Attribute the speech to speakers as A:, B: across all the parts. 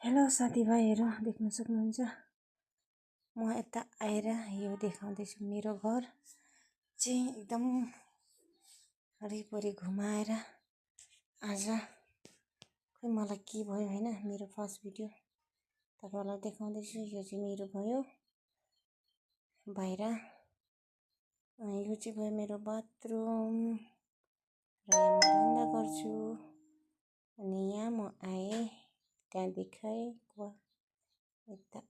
A: hello साथीभाइहरू देख्न सक्नुहुन्छ म यता आएर यो देखाउँदैछु मेरो घर चाहिँ एकदम वरिपरि घुमाएर आज खै मलाई के भयो हैन मेरो फर्स्ट भिडियो तपाईहरुलाई देखाउँदैछु यो चाहिँ मेरो भयो बाहिर यो चाहिँ भयो मेरो बाथरुम र यहाँ म धन्दा गर्छु अनि यहाँ म आए त्यहाँ देखाएँ यता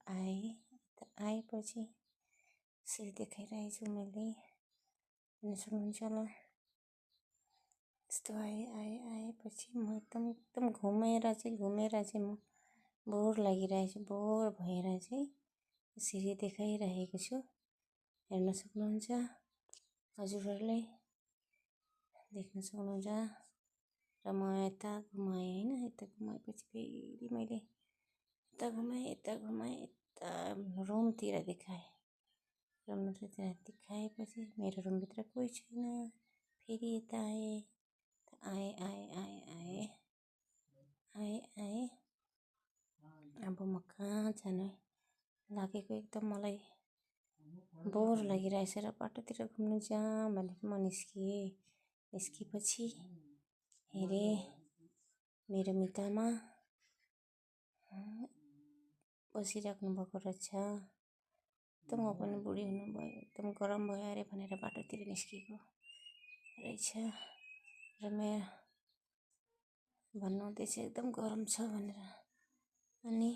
A: आएपछि यसरी देखाइरहेछु मैले हेर्न सक्नुहुन्छ होला यस्तो आएपछि म एकदम घुमेर चाहिँ म बोर लागिरहेछ बोर भएर चाहिँ यसरी देखाइरहेको छु हेर्न सक्नुहुन्छ हजुरहरुले देख्न सक्नुहुन्छ र म यता घुमाएँ हैन यता घुमाएपछि फेरि मैले यता घुमाएँ यता रुमतिर देखाएँ रुमतिर देखाएपछि मेरो रुमभित्र कोही छैन फेरि यता आए अब म कहाँ जानु लागेको एकदम मलाई बोर लागिरहेछ र बाटोतिर घुम्नु जाऊँ भनेर म निस्किएपछि हेरेँ मेरो मितामा बसिराख्नु भएको रहेछ एकदम म पनि बुढी हुनुभयो एकदम गरम भयो अरे भनेर बाटोतिर निस्किएको रहेछ र मेरो भन्नुहुँदैछ एकदम गरम छ भनेर अनि